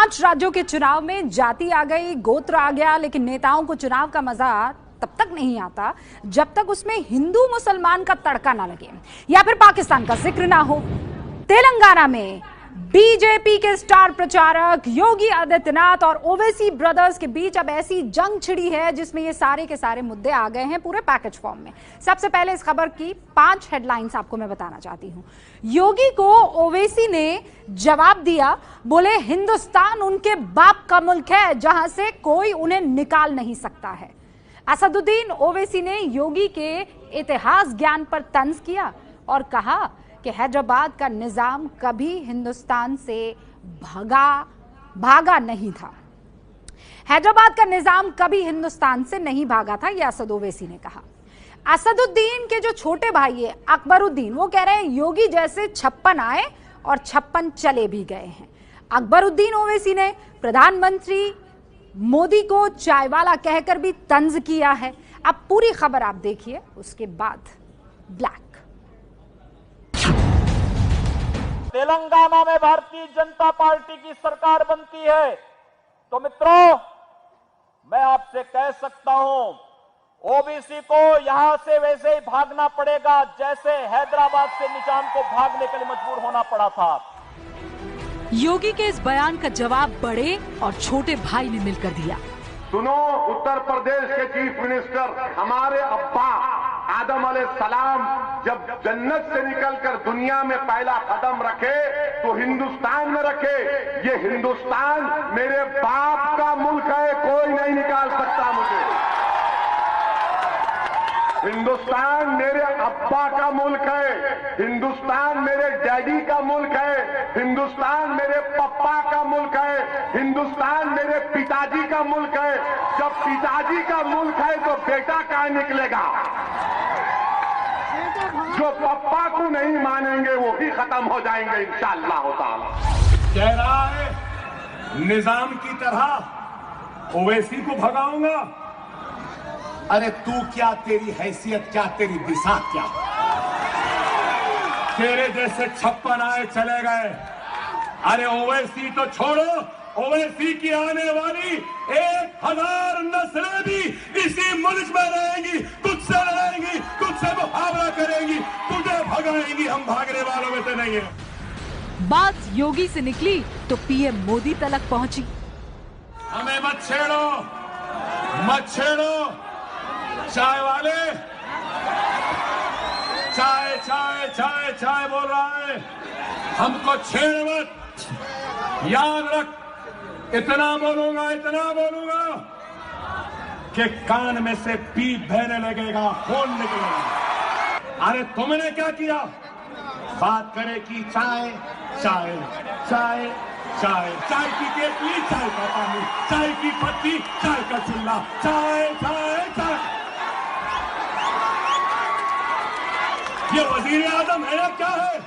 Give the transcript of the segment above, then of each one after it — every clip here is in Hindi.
5 राज्यों के चुनाव में जाति आ गई, गोत्र आ गया, लेकिन नेताओं को चुनाव का मजा तब तक नहीं आता जब तक उसमें हिंदू मुसलमान का तड़का ना लगे या फिर पाकिस्तान का जिक्र ना हो। तेलंगाना में बीजेपी के स्टार प्रचारक योगी आदित्यनाथ और ओवैसी ब्रदर्स के बीच अब ऐसी जंग छिड़ी है जिसमें ये सारे के सारे मुद्दे आ गए हैं पूरे पैकेज फॉर्म में। सबसे पहले इस खबर की 5 हेडलाइंस आपको मैं बताना चाहती हूं। योगी को ओवैसी ने जवाब दिया, बोले हिंदुस्तान उनके बाप का मुल्क है जहां से कोई उन्हें निकाल नहीं सकता है। असदुद्दीन ओवैसी ने योगी के इतिहास ज्ञान पर तंज किया और कहा कि हैदराबाद का निजाम कभी हिंदुस्तान से भागा नहीं था। हैदराबाद का निजाम कभी हिंदुस्तान से नहीं भागा था, यह असद ओवैसी ने कहा। असदुद्दीन के जो छोटे भाई है अकबरुद्दीन, वो कह रहे हैं योगी जैसे 56 आए और 56 चले भी गए हैं। अकबरुद्दीन ओवैसी ने प्रधानमंत्री मोदी को चायवाला कहकर भी तंज किया है। अब पूरी खबर आप देखिए, उसके बाद ब्लैक। तेलंगाना में भारतीय जनता पार्टी की सरकार बनती है तो मित्रों, मैं आपसे कह सकता हूं ओबीसी को यहां से वैसे ही भागना पड़ेगा जैसे हैदराबाद से निजाम को भागने के लिए मजबूर होना पड़ा था। योगी के इस बयान का जवाब बड़े और छोटे भाई ने मिलकर दिया। सुनो, उत्तर प्रदेश के चीफ मिनिस्टर, हमारे अब्बा आदम अलैहिस्सलाम जब जन्नत से निकलकर दुनिया में पहला कदम रखे तो हिंदुस्तान में रखे। ये हिंदुस्तान मेरे बाप का मुल्क है, कोई नहीं निकाल सकता मुझे। हिंदुस्तान मेरे अब्बा का मुल्क है, हिंदुस्तान मेरे डैडी का मुल्क है, हिंदुस्तान मेरे पप्पा का मुल्क है, हिंदुस्तान मेरे पिताजी का मुल्क है। जब पिताजी का मुल्क है तो बेटा कहां निकलेगा? जो पप्पा को नहीं मानेंगे वो भी खत्म हो जाएंगे इंशाअल्लाह ताला। कह रहा है निजाम की तरह ओवैसी को भगाऊंगा। अरे तू क्या, तेरी हैसियत क्या, तेरी दिशा क्या? तेरे जैसे 56 आए चले गए। अरे ओवैसी तो छोड़ो, ओवैसी की आने वाली 1000 नस्लें भी इसी मुल्क में रहेंगी, तुझसे रहेंगी, तुझसे मुकाबला करेंगी, तुझे भगाएंगी। हम भागने वालों में से नहीं है। बात योगी से निकली तो पीएम मोदी तलक पहुंची। हमें मत छेड़ो, मत छेड़ो। चाय वाले चाय चाय चाय चाय बोल रहा है, हमको छेड़ मत। याद रख, इतना बोलूंगा कि कान में से पीप बहने लगेगा, खून निकलेगा। अरे तुमने क्या किया? बात करे कि चाय चाय चाय चाय, चाय की केतली, चाय का पानी, चाय की पत्ती, चाय का चूल्हा, चाय चाय चाय। ये वजीर आजम है या क्या है?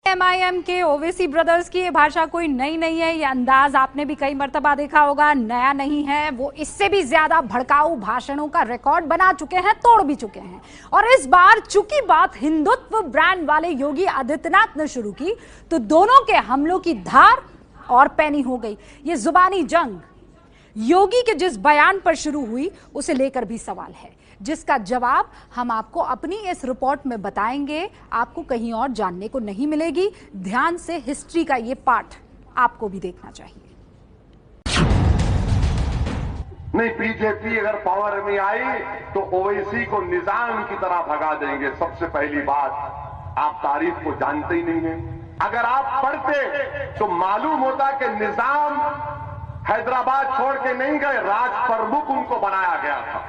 एमआईएम के ओवैसी ब्रदर्स की ये भाषा कोई नई नहीं है। ये अंदाज आपने भी कई मर्तबा देखा होगा, नया नहीं है। वो इससे भी ज्यादा भड़काऊ भाषणों का रिकॉर्ड बना चुके हैं, तोड़ भी चुके हैं। और इस बार चूंकि बात हिंदुत्व ब्रांड वाले योगी आदित्यनाथ ने शुरू की तो दोनों के हमलों की धार और पैनी हो गई। ये जुबानी जंग योगी के जिस बयान पर शुरू हुई उसे लेकर भी सवाल है, जिसका जवाब हम आपको अपनी इस रिपोर्ट में बताएंगे। आपको कहीं और जानने को नहीं मिलेगी। ध्यान से हिस्ट्री का ये पार्ट आपको भी देखना चाहिए। नहीं, बीजेपी अगर पावर में आई तो ओवैसी को निजाम की तरह भगा देंगे। सबसे पहली बात, आप तारीख को जानते ही नहीं है। अगर आप पढ़ते तो मालूम होता कि निजाम हैदराबाद छोड़ के नहीं गए, राज प्रमुख उनको बनाया गया था।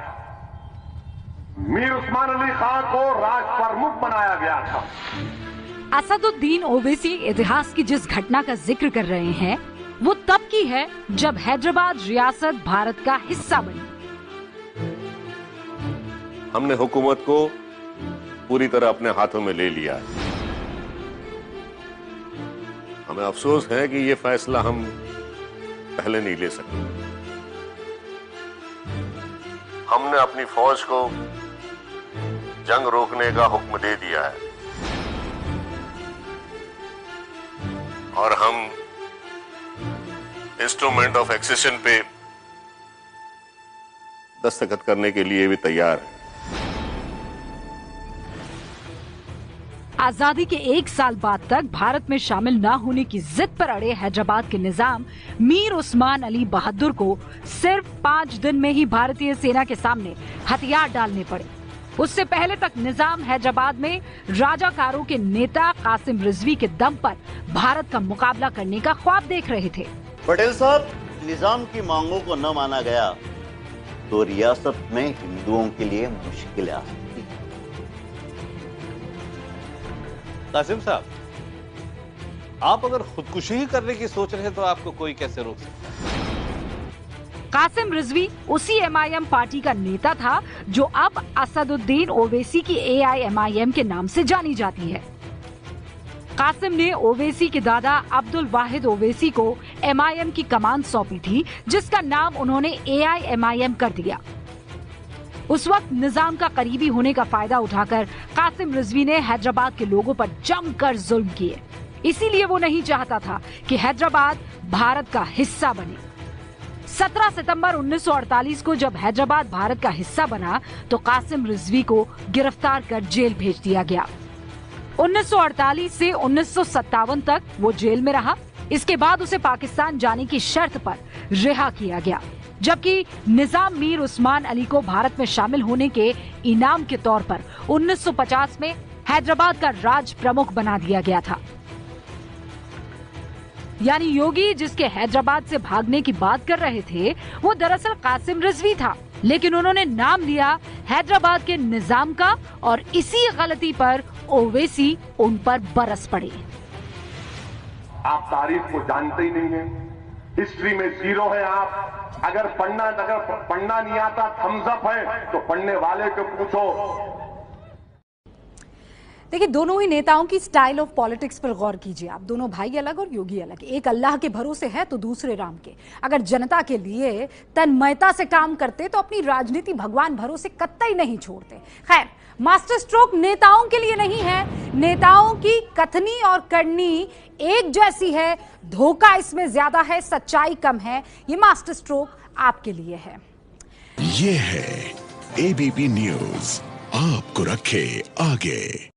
मीर उस्मान अली खान को राज प्रमुख बनाया गया था। असदुद्दीन ओवैसी इतिहास की जिस घटना का जिक्र कर रहे हैं वो तब की है जब हैदराबाद रियासत भारत का हिस्सा बनी। हमने हुकूमत को पूरी तरह अपने हाथों में ले लिया है। हमें अफसोस है कि ये फैसला हम पहले नहीं ले सके। हमने अपनी फौज को जंग रोकने का हुक्म दे दिया है। और हम इंस्ट्रूमेंट ऑफ एक्सेशन पे दस्तखत करने के लिए भी तैयार हैं। आजादी के 1 साल बाद तक भारत में शामिल न होने की जिद पर अड़े हैदराबाद के निजाम मीर उस्मान अली बहादुर को सिर्फ 5 दिन में ही भारतीय सेना के सामने हथियार डालने पड़े। उससे पहले तक निजाम हैदराबाद में राजाकारों के नेता कासिम रिजवी के दम पर भारत का मुकाबला करने का ख्वाब देख रहे थे। पटेल साहब, निजाम की मांगों को न माना गया तो रियासत में हिंदुओं के लिए मुश्किलें आ सकती हैं। कासिम साहब, आप अगर खुदकुशी ही करने की सोच रहे हैं तो आपको कोई कैसे रोक सकता है? कासिम रिजवी उसी एमआईएम पार्टी का नेता था जो अब असदुद्दीन ओवैसी की एआईएमआईएम के नाम से जानी जाती है। कासिम ने ओवैसी के दादा अब्दुल वाहिद ओवैसी को एमआईएम की कमान सौंपी थी, जिसका नाम उन्होंने एआईएमआईएम कर दिया। उस वक्त निजाम का करीबी होने का फायदा उठाकर कासिम रिजवी ने हैदराबाद के लोगों पर जमकर जुल्म किए। इसीलिए वो नहीं चाहता था कि हैदराबाद भारत का हिस्सा बने। 17 सितंबर 1948 को जब हैदराबाद भारत का हिस्सा बना तो कासिम रिजवी को गिरफ्तार कर जेल भेज दिया गया। 1948 से 1957 तक वो जेल में रहा। इसके बाद उसे पाकिस्तान जाने की शर्त पर रिहा किया गया, जबकि निजाम मीर उस्मान अली को भारत में शामिल होने के इनाम के तौर पर 1950 में हैदराबाद का राज प्रमुख बना दिया गया था। यानी योगी जिसके हैदराबाद से भागने की बात कर रहे थे वो दरअसल कासिम रिजवी था, लेकिन उन्होंने नाम लिया हैदराबाद के निजाम का और इसी गलती पर ओवैसी उन पर बरस पड़े। आप तारीख को जानते ही नहीं हैं, हिस्ट्री में जीरो है आप। अगर पढ़ना नहीं आता थम्स अप है तो पढ़ने वाले को पूछो। देखिए, दोनों ही नेताओं की स्टाइल ऑफ पॉलिटिक्स पर गौर कीजिए आप। दोनों भाई अलग और योगी अलग। एक अल्लाह के भरोसे है तो दूसरे राम के। अगर जनता के लिए तन्मयता से काम करते तो अपनी राजनीति भगवान भरोसे कतई नहीं छोड़ते। खैर, मास्टर स्ट्रोक नेताओं के लिए नहीं है। नेताओं की कथनी और करनी एक जैसी है, धोखा इसमें ज्यादा है, सच्चाई कम है। ये मास्टर स्ट्रोक आपके लिए है। ये है एबीपी न्यूज, आपको रखे आगे।